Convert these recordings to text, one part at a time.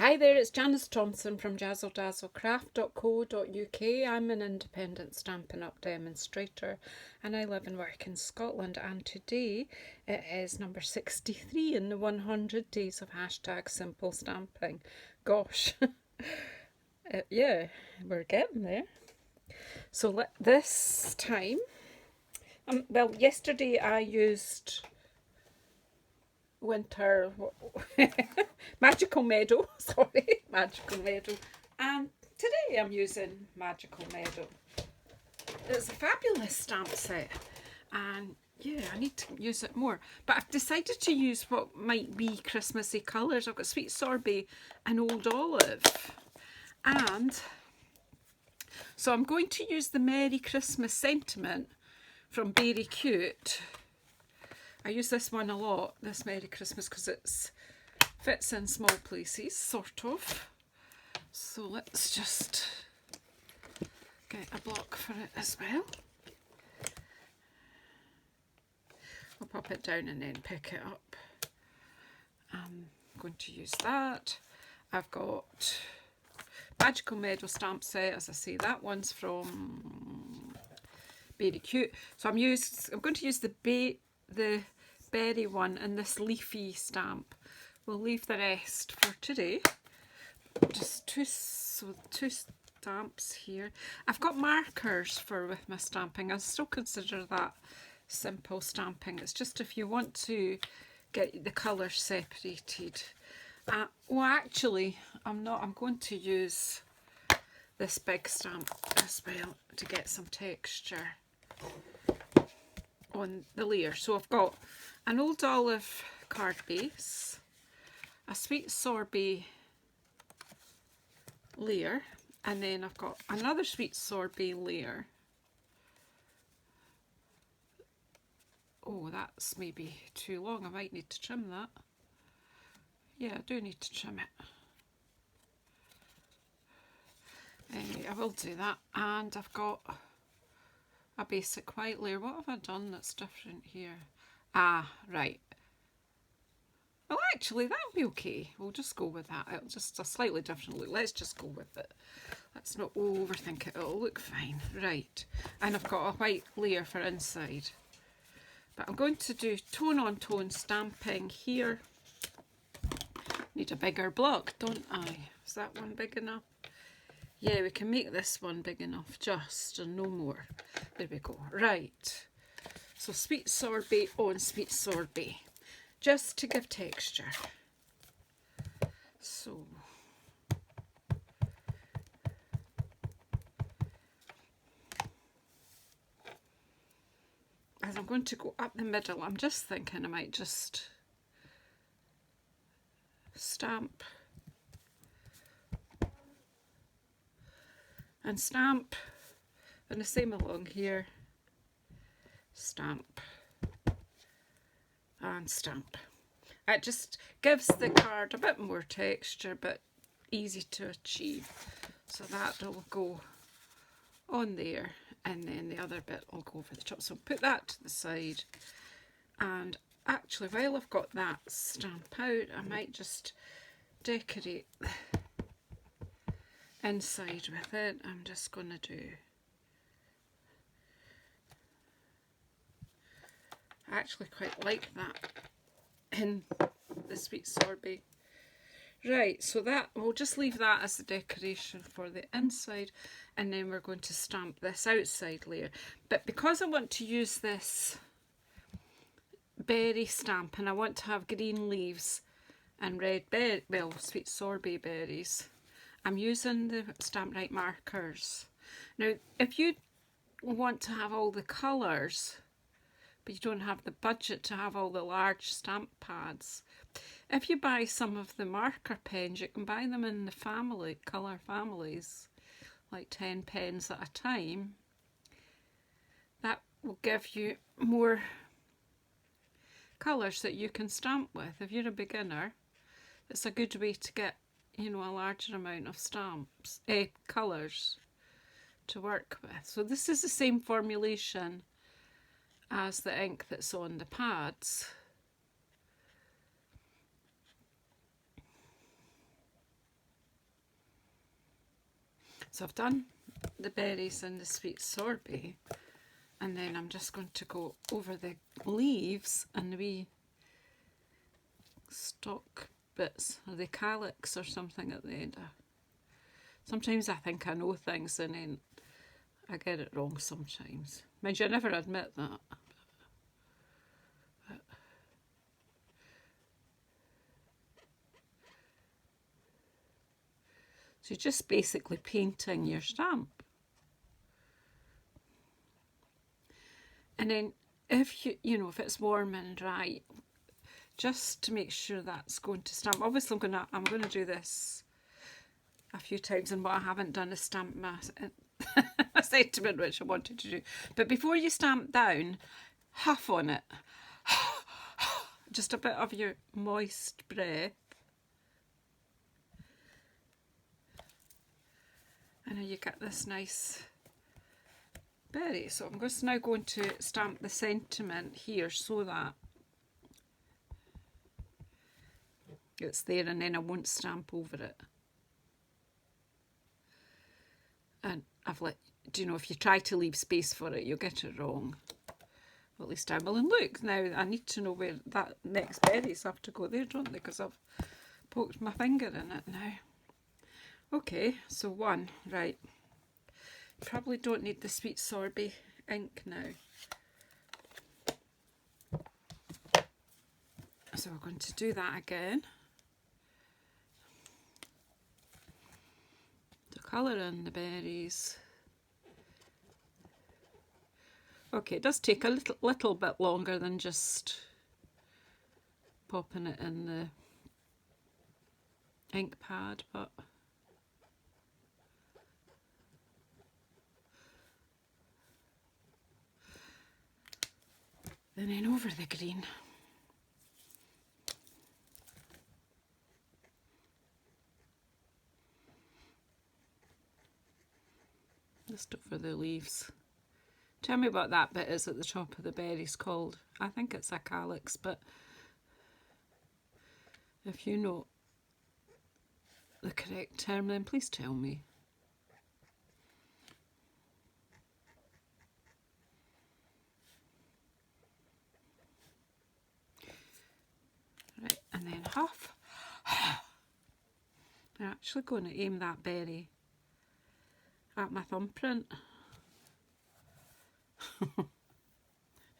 Hi there, it's Janice Thompson from JazzleDazzleCraft.co.uk. I'm an independent Stampin' Up demonstrator and I live and work in Scotland, and today it is number 63 in the 100 days of hashtag simple stamping. Gosh, yeah, we're getting there. So this time, well, yesterday I used winter Magical Meadow, Magical Meadow, and today I'm using Magical Meadow. It's a fabulous stamp set and yeah, I need to use it more, but I've decided to use what might be Christmassy colours. I've got Sweet Sorbet and Old Olive, and so I'm going to use the Merry Christmas sentiment from Beary Cute. I use this one a lot, this Merry Christmas, because it fits in small places, sort of. So let's just get a block for it as well. I'll pop it down and then pick it up. I'm going to use that. I've got Magical Meadow stamp set, as I say, that one's from Beary Cute. So I'm going to use the berry one and this leafy stamp. We'll leave the rest for today. Just two stamps here. I've got markers with my stamping. I still consider that simple stamping. It's just if you want to get the colours separated. Well, actually, I'm not. I'm going to use this big stamp as well to get some texture on the layer. So I've got an Old Olive card base, a Sweet Sorbet layer, and then I've got another Sweet Sorbet layer. Oh, that's maybe too long. I might need to trim that. Yeah, I do need to trim it. Anyway, I will do that. And I've got a basic white layer. What have I done that's different here? Ah, right. Well, actually, that'll be okay. We'll just go with that. It'll just a slightly different look. Let's just go with it. Let's not overthink it. It'll look fine. Right. And I've got a white layer for inside. But I'm going to do tone on tone stamping here. Need a bigger block, don't I? Is that one big enough? Yeah, we can make this one big enough, just, and no more. There we go. Right. So Sweet Sorbet on Sweet Sorbet, just to give texture. So as I'm going to go up the middle, I'm just thinking I might just stamp and stamp, and the same along here. Stamp and stamp. It just gives the card a bit more texture, but easy to achieve. So that'll go on there, and then the other bit will go over the top. So put that to the side, and actually while I've got that stamp out, I might just decorate the inside with it. I'm just going to do, I actually quite like that in the Sweet Sorbet. Right, so that, we'll just leave that as the decoration for the inside, and then we're going to stamp this outside layer. But because I want to use this berry stamp and I want to have green leaves and red Sweet Sorbet berries, I'm using the Stampin' Up markers. Now, if you want to have all the colours, but you don't have the budget to have all the large stamp pads, if you buy some of the marker pens, you can buy them in the colour families, like 10 pens at a time. That will give you more colours that you can stamp with. If you're a beginner, it's a good way to get, you know, a larger amount of colours to work with. So this is the same formulation as the ink that's on the pads. So I've done the berries and the sweet sorbet, and then I'm just going to go over the leaves and the wee stalk bits, or the calyx or something at the end. Sometimes I think I know things and then I get it wrong sometimes. Mind you, I never admit that. So you're just basically painting your stamp. And then if if it's warm and dry, just to make sure that's going to stamp. Obviously I'm gonna do this a few times, and what I haven't done is stamp my sentiment, which I wanted to do. But before you stamp down, huff on it. Just a bit of your moist breath. And then you get this nice berry. So I'm just now going to stamp the sentiment here so that it's there, and then I won't stamp over it. And I've let, if you try to leave space for it, you'll get it wrong. At least I will. And look, now I need to know where that next berries have to go there, don't they? Because I've poked my finger in it now. Okay, so one, right. Probably don't need the sweet sorbet ink now. So we're going to do that again. To colour in the berries. Okay, it does take a little bit longer than just popping it in the ink pad, but and then over the green. Just over the leaves. Tell me what that bit is at the top of the berries called. I think it's a calyx, but if you know the correct term, then please tell me. Right, and then huff. I'm actually going to aim that berry at my thumbprint.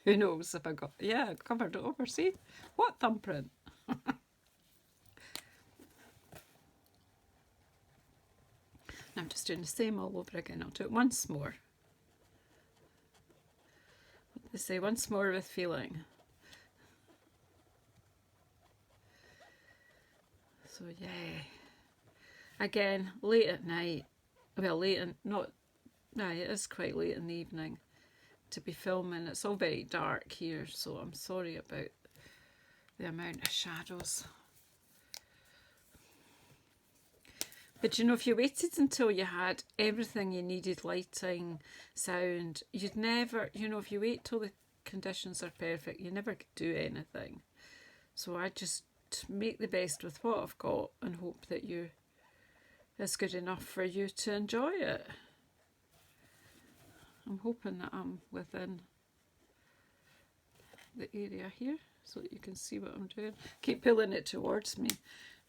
Who knows if I got, yeah, I covered it over, see? What thumbprint? I'm just doing the same all over again. I'll do it once more. What do they say? Once more with feeling. So yeah. Again, late at night. Well, no, it is quite late in the evening to be filming. It's all very dark here, so I'm sorry about the amount of shadows. But if you waited until you had everything you needed, lighting, sound, you'd never, if you wait till the conditions are perfect, you never could do anything. So I just make the best with what I've got and hope that it's good enough for you to enjoy it. I'm hoping that I'm within the area here so that you can see what I'm doing. Keep pulling it towards me.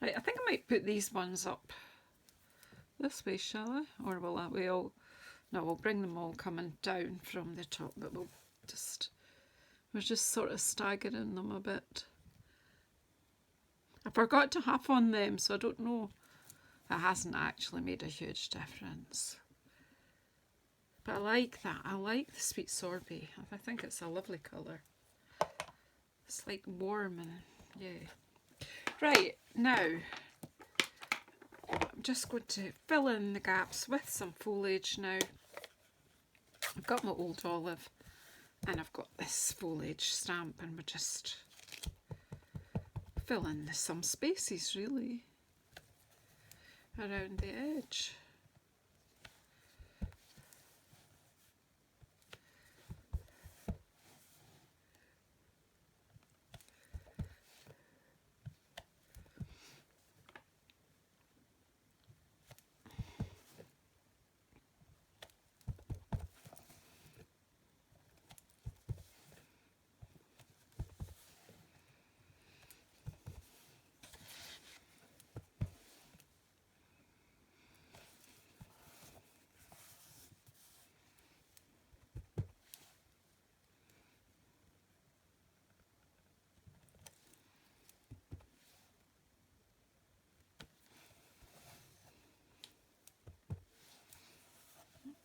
Right, I think I might put these ones up this way, shall I? Or will that way all... No, we'll bring them all coming down from the top, but we're just sort of staggering them a bit. I forgot to huff on them, so I don't know. It hasn't actually made a huge difference. But I like that. I like the sweet sorbet. I think it's a lovely colour. It's like warm and yeah. Right, now I'm just going to fill in the gaps with some foliage now. I've got my old olive and I've got this foliage stamp, and we're just fill in some spaces really around the edge.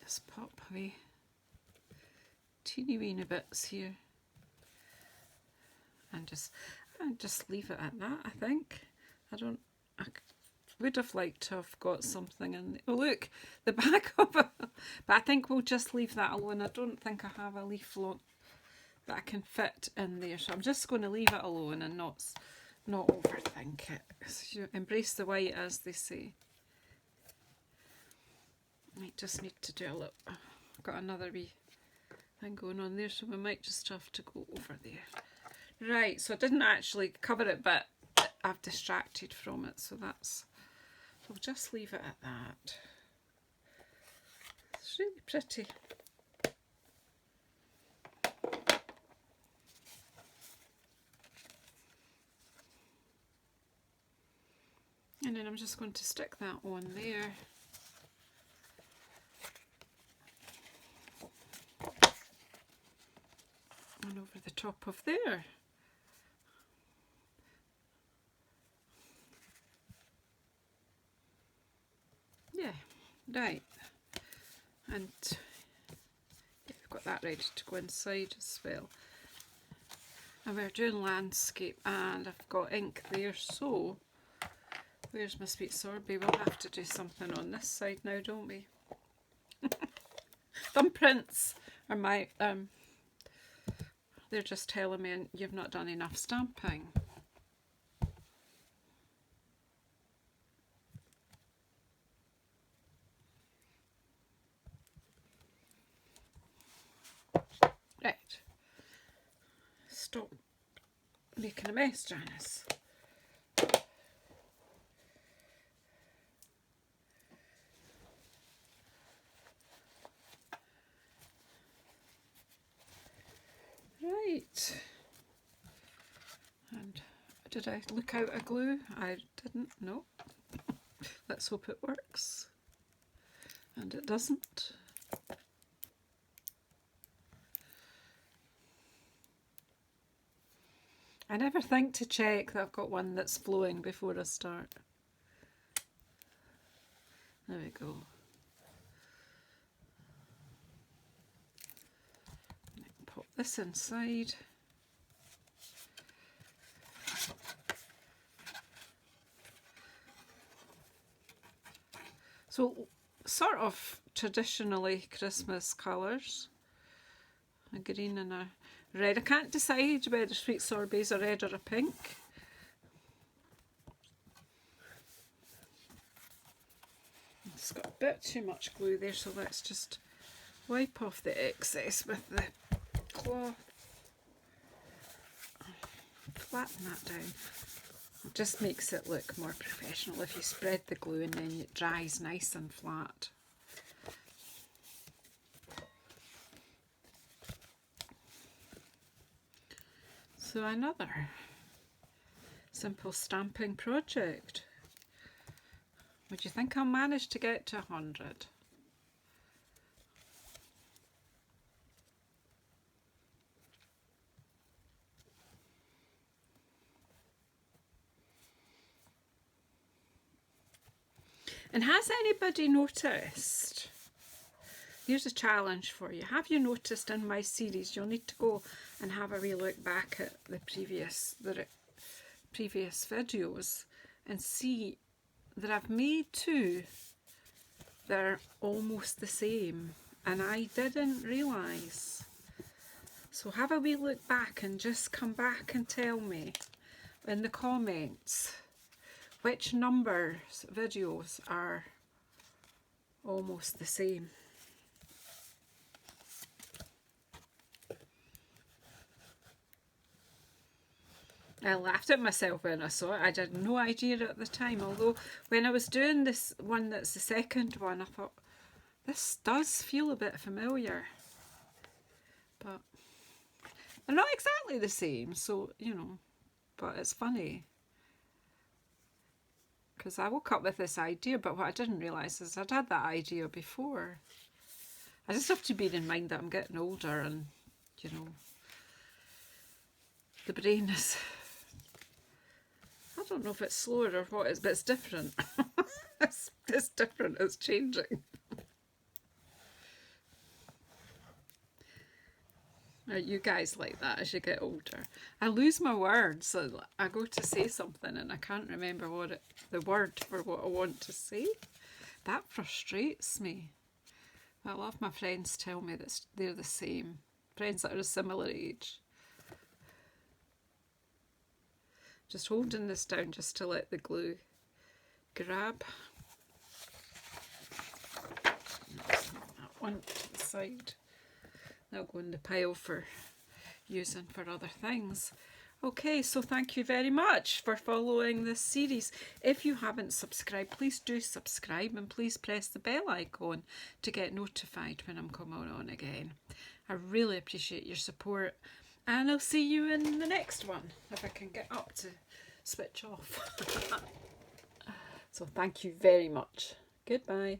just pop away teeny weeny bits here and just leave it at that. I think I would have liked to have got something in the, oh look, the back of it, but I think we'll just leave that alone. I don't think I have a leaf that I can fit in there, so I'm just going to leave it alone and not overthink it. So you embrace the white, as they say. I just need to do a little, I've got another wee thing going on there, so we might just have to go over there. Right, so I didn't actually cover it, but I've distracted from it, so we'll just leave it at that. It's really pretty. And then I'm just going to stick that on there. And over the top of there. Yeah, right. And yeah, we've got that ready to go inside as well. And we're doing landscape, and I've got ink there, so where's my sweet sorbet? We'll have to do something on this side now, don't we? Thumbprints are my, they're just telling me you've not done enough stamping. Right. Stop making a mess, Janice. Right, and did I look out a glue? I didn't, no. Let's hope it works. And it doesn't. I never think to check that I've got one that's flowing before I start. There we go. Pop this inside. So sort of traditionally Christmas colours, a green and a red. I can't decide whether sweet sorbet's a red or a pink. It's got a bit too much glue there, so let's just wipe off the excess with the cloth. Flatten that down. It just makes it look more professional if you spread the glue and then it dries nice and flat. So another simple stamping project. Would you think I'll manage to get to 100? And has anybody noticed? Here's a challenge for you. Have you noticed in my series, you'll need to go and have a wee look back at the previous videos and see that I've made two that are almost the same, and I didn't realise. So have a wee look back and just come back and tell me in the comments which numbers videos are almost the same. I laughed at myself when I saw it. I had no idea at the time, although when I was doing this one that's the second one, I thought, this does feel a bit familiar. But they're not exactly the same, so, you know, but it's funny. Because I woke up with this idea, but what I didn't realise is I'd had that idea before. I just have to bear in mind that I'm getting older and, you know, the brain is... I don't know if it's slower or what it is, but it's different. It's different, it's changing. You guys like that as you get older. I lose my words. So I go to say something and I can't remember what the word for what I want to say. That frustrates me. I love my friends tell me that they're the same. Friends that are a similar age. Just holding this down just to let the glue grab. That one to the side. That'll go in the pile for using for other things. Okay, so thank you very much for following this series. If you haven't subscribed, please do subscribe and please press the bell icon to get notified when I'm coming on again. I really appreciate your support and I'll see you in the next one if I can get up to switch off. So thank you very much. Goodbye.